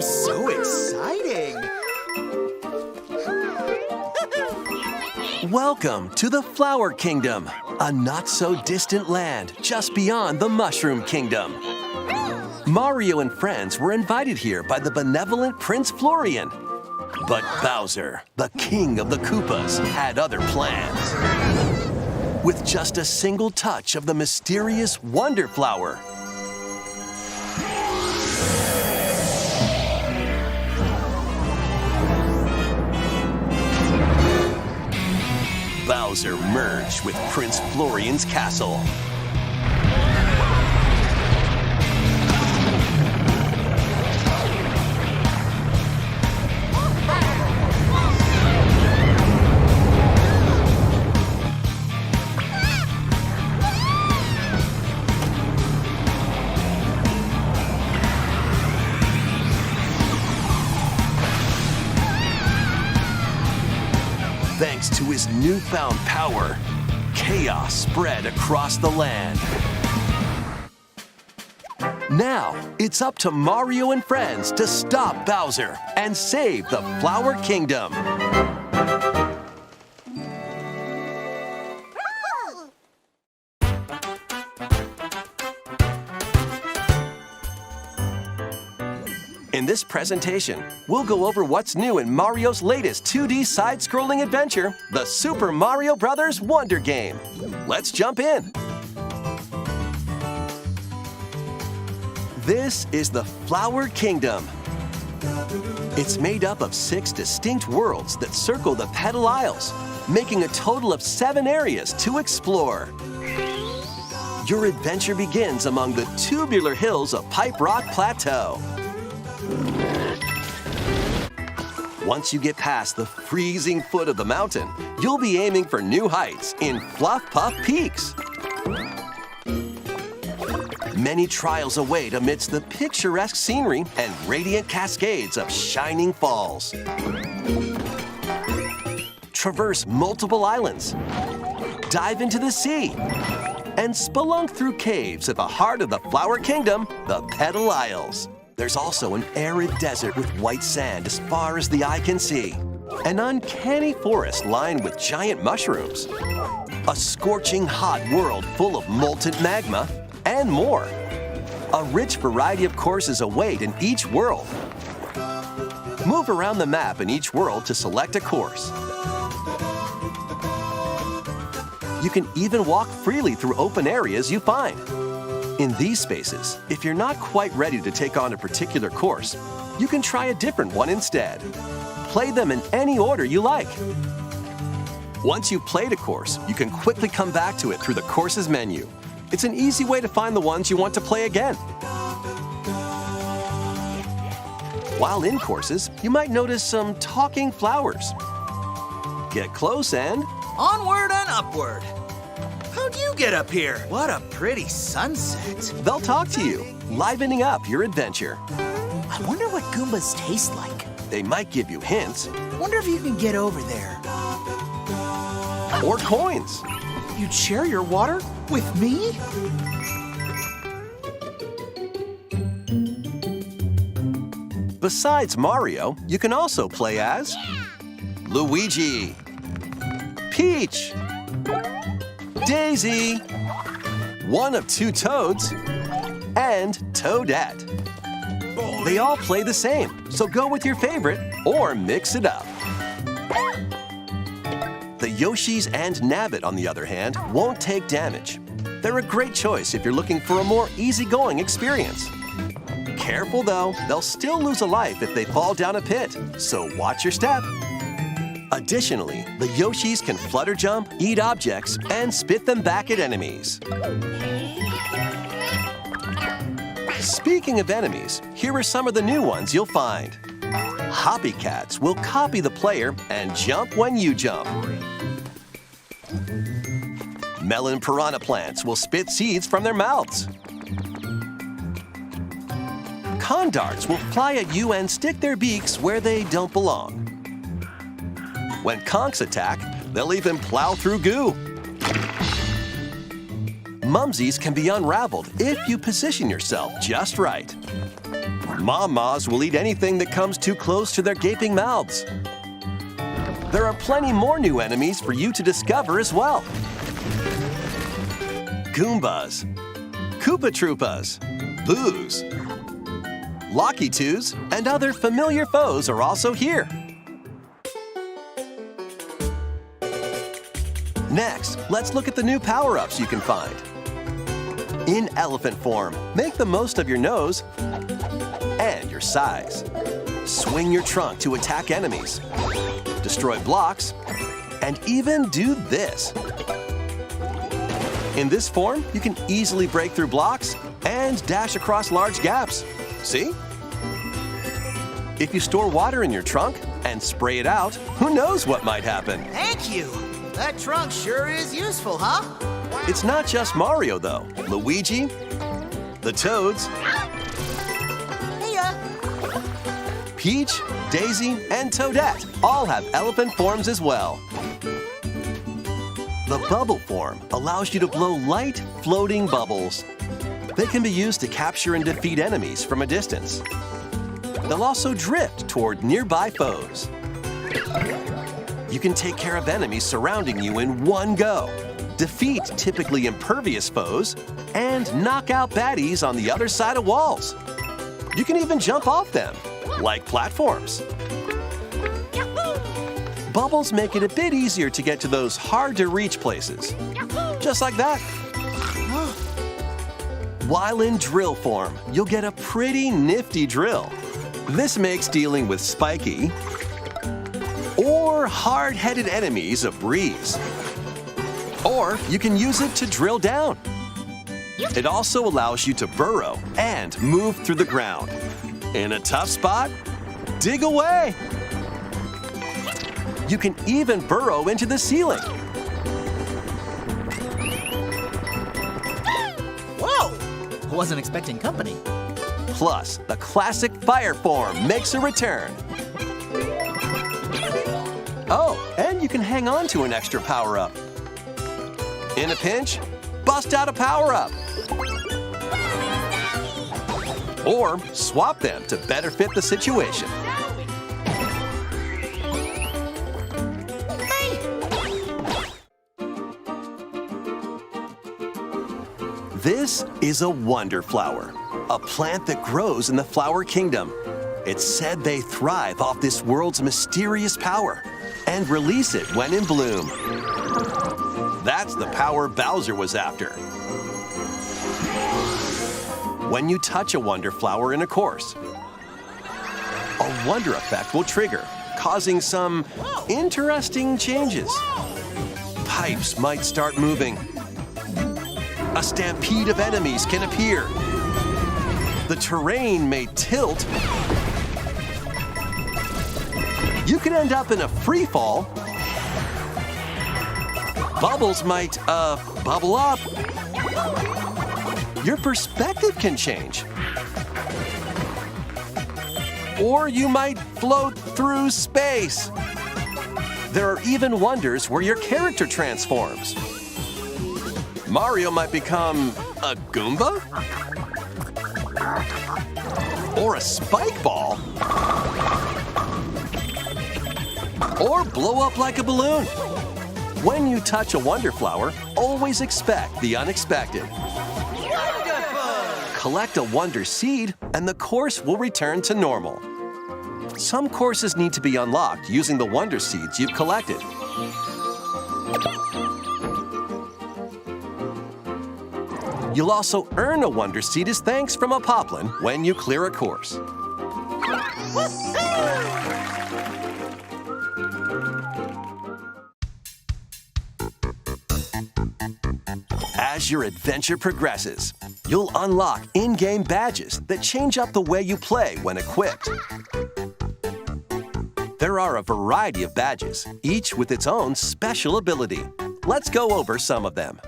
so exciting! Welcome to the Flower Kingdom, a not-so-distant land just beyond the Mushroom Kingdom. Mario and friends were invited here by the benevolent Prince Florian. But Bowser, the king of the Koopas, had other plans. With just a single touch of the mysterious Wonder Flower, Bowser merged with Prince Florian's castle. Thanks to his newfound power, chaos spread across the land. Now, it's up to Mario and friends to stop Bowser and save the Flower Kingdom. In this presentation, we'll go over what's new in Mario's latest 2D side-scrolling adventure, the Super Mario Bros. Wonder Game. Let's jump in. This is the Flower Kingdom. It's made up of 6 distinct worlds that circle the Petal Isles, making a total of 7 areas to explore. Your adventure begins among the tubular hills of Pipe Rock Plateau. Once you get past the freezing foot of the mountain, you'll be aiming for new heights in Fluff Puff Peaks. Many trials await amidst the picturesque scenery and radiant cascades of shining falls. Traverse multiple islands, dive into the sea, and spelunk through caves at the heart of the Flower Kingdom, the Petal Isles. There's also an arid desert with white sand as far as the eye can see, an uncanny forest lined with giant mushrooms, a scorching hot world full of molten magma, and more. A rich variety of courses await in each world. Move around the map in each world to select a course. You can even walk freely through open areas you find. In these spaces, if you're not quite ready to take on a particular course, you can try a different one instead. Play them in any order you like. Once you've played a course, you can quickly come back to it through the courses menu. It's an easy way to find the ones you want to play again. While in courses, you might notice some talking flowers. Get close and... Onward and upward! How'd you get up here? What a pretty sunset. they'll talk to you, livening up your adventure. I wonder what Goombas taste like. They might give you hints. Wonder if you can get over there. Or coins. You'd share your water with me? Besides Mario, you can also play as Luigi, Peach, Daisy, one of 2 Toads, and Toadette. They all play the same, so go with your favorite or mix it up. The Yoshis and Nabbit, on the other hand, won't take damage. They're a great choice if you're looking for a more easygoing experience. Careful though, they'll still lose a life if they fall down a pit, so watch your step. Additionally, the Yoshis can flutter jump, eat objects, and spit them back at enemies. Speaking of enemies, here are some of the new ones you'll find. Hoppycats will copy the player and jump when you jump. Melon piranha plants will spit seeds from their mouths. Condarts will fly at you and stick their beaks where they don't belong. When conchs attack, they'll even plow through goo. Mumsies can be unraveled if you position yourself just right. Mom-Mas will eat anything that comes too close to their gaping mouths. There are plenty more new enemies for you to discover as well. Goombas, Koopa Troopas, Boos, Locky Twos, and other familiar foes are also here. Next, let's look at the new power-ups you can find. In elephant form, make the most of your nose and your size. Swing your trunk to attack enemies, destroy blocks, and even do this. In this form, you can easily break through blocks and dash across large gaps. See? If you store water in your trunk and spray it out, who knows what might happen? Thank you. That trunk sure is useful, huh? It's not just Mario, though. Luigi, the Toads, Peach, Daisy, and Toadette all have elephant forms as well. The bubble form allows you to blow light, floating bubbles. They can be used to capture and defeat enemies from a distance. They'll also drift toward nearby foes. You can take care of enemies surrounding you in one go, defeat typically impervious foes, and knock out baddies on the other side of walls. You can even jump off them, like platforms. Bubbles make it a bit easier to get to those hard-to-reach places. Just like that. While in drill form, you'll get a pretty nifty drill. This makes dealing with spiky or hard-headed enemies a breeze. Or you can use it to drill down. It also allows you to burrow and move through the ground. In a tough spot, dig away. You can even burrow into the ceiling. Whoa! I wasn't expecting company. Plus, the classic fire form makes a return. Oh, and you can hang on to an extra power-up. In a pinch, bust out a power-up. Or swap them to better fit the situation. This is a wonder flower, a plant that grows in the flower kingdom. It's said they thrive off this world's mysterious power and release it when in bloom. That's the power Bowser was after. When you touch a wonder flower in a course, a wonder effect will trigger, causing some interesting changes. Pipes might start moving. A stampede of enemies can appear. The terrain may tilt. You could end up in a free fall. Bubbles might, bubble up. Your perspective can change. Or you might float through space. There are even wonders where your character transforms. Mario might become a Goomba? Or a spike ball? Or blow up like a balloon? When you touch a wonder flower, always expect the unexpected. Collect a wonder seed, and the course will return to normal. Some courses need to be unlocked using the wonder seeds you've collected. You'll also earn a wonder seed as thanks from a poplin when you clear a course. As your adventure progresses, you'll unlock in-game badges that change up the way you play when equipped. There are a variety of badges, each with its own special ability. Let's go over some of them.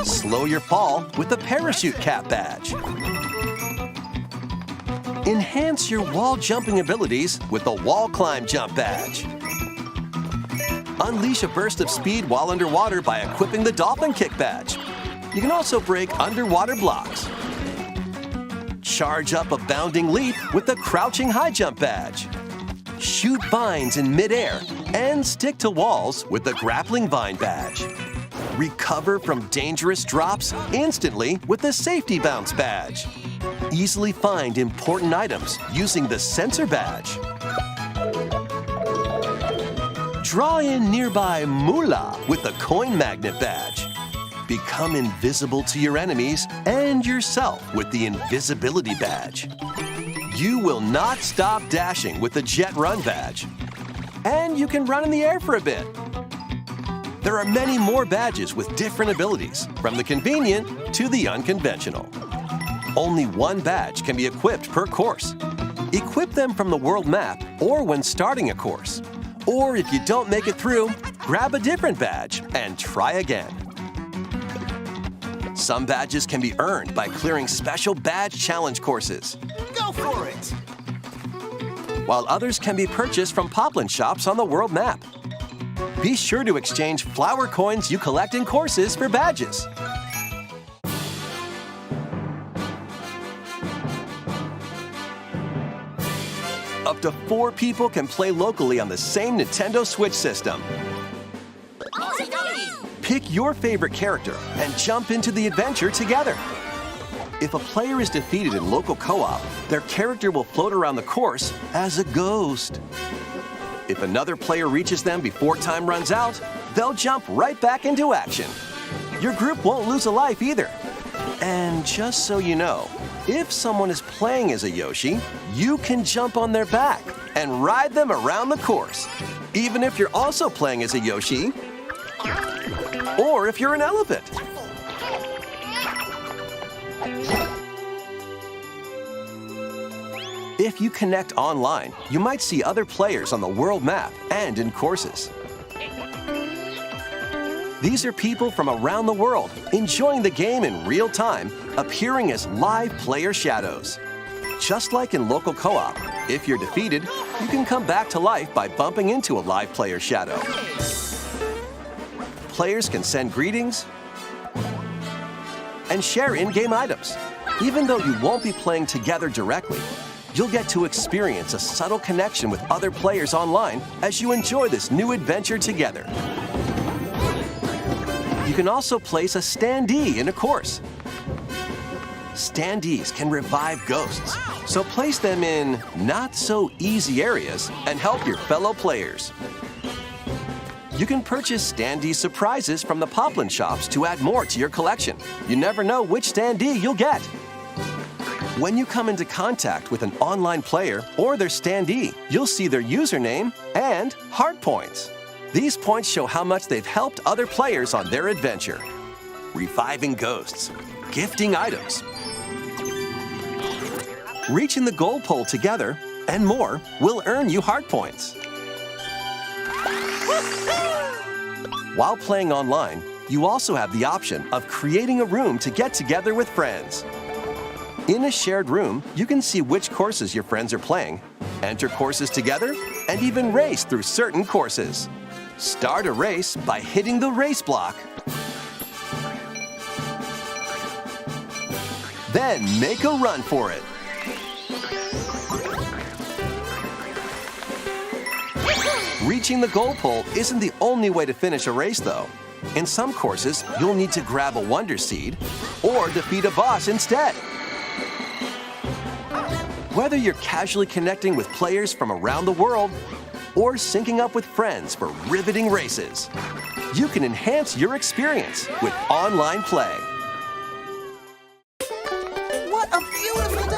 Slow your fall with the parachute cap badge. Enhance your wall jumping abilities with the wall climb jump badge. Unleash a burst of speed while underwater by equipping the dolphin kick badge. You can also break underwater blocks. Charge up a bounding leap with the crouching high jump badge. Shoot vines in midair and stick to walls with the grappling vine badge. Recover from dangerous drops instantly with the safety bounce badge. Easily find important items using the sensor badge. Draw in nearby moolah with the coin magnet badge. Become invisible to your enemies and yourself with the invisibility badge. You will not stop dashing with the jet run badge. And you can run in the air for a bit. There are many more badges with different abilities, from the convenient to the unconventional. Only one badge can be equipped per course. Equip them from the world map or when starting a course. Or if you don't make it through, grab a different badge and try again. Some badges can be earned by clearing special badge challenge courses. Go for it! While others can be purchased from Poplin shops on the world map. Be sure to exchange flower coins you collect in courses for badges. Up to 4 people can play locally on the same Nintendo Switch system. Pick your favorite character and jump into the adventure together. If a player is defeated in local co-op, their character will float around the course as a ghost. If another player reaches them before time runs out, they'll jump right back into action. Your group won't lose a life either. And just so you know, if someone is playing as a Yoshi, you can jump on their back and ride them around the course, even if you're also playing as a Yoshi, or if you're an elephant. If you connect online, you might see other players on the world map and in courses. These are people from around the world enjoying the game in real time, appearing as live player shadows. Just like in local co-op, if you're defeated, you can come back to life by bumping into a live player shadow. Players can send greetings and share in-game items. Even though you won't be playing together directly, you'll get to experience a subtle connection with other players online as you enjoy this new adventure together. You can also place a standee in a course. Standees can revive ghosts, so place them in not-so-easy areas and help your fellow players. You can purchase standee surprises from the Poplin shops to add more to your collection. You never know which standee you'll get. When you come into contact with an online player or their standee, you'll see their username and heart points. These points show how much they've helped other players on their adventure. Reviving ghosts, gifting items, reaching the goal pole together, and more will earn you heart points. While playing online, you also have the option of creating a room to get together with friends. In a shared room, you can see which courses your friends are playing, enter courses together, and even race through certain courses. Start a race by hitting the race block. Then make a run for it. Reaching the goal pole isn't the only way to finish a race, though. In some courses, you'll need to grab a Wonder Seed or defeat a boss instead. Whether you're casually connecting with players from around the world or syncing up with friends for riveting races, you can enhance your experience with online play. What a beautiful day!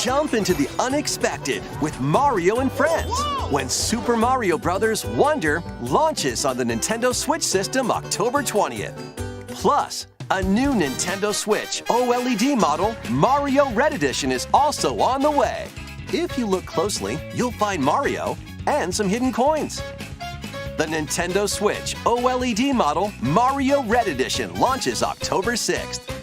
Jump into the unexpected with Mario and Friends when Super Mario Bros. Wonder launches on the Nintendo Switch system October 20th. Plus, A new Nintendo Switch OLED model, Mario Red Edition, is also on the way. If you look closely, you'll find Mario and some hidden coins. The Nintendo Switch OLED model, Mario Red Edition, launches October 6th.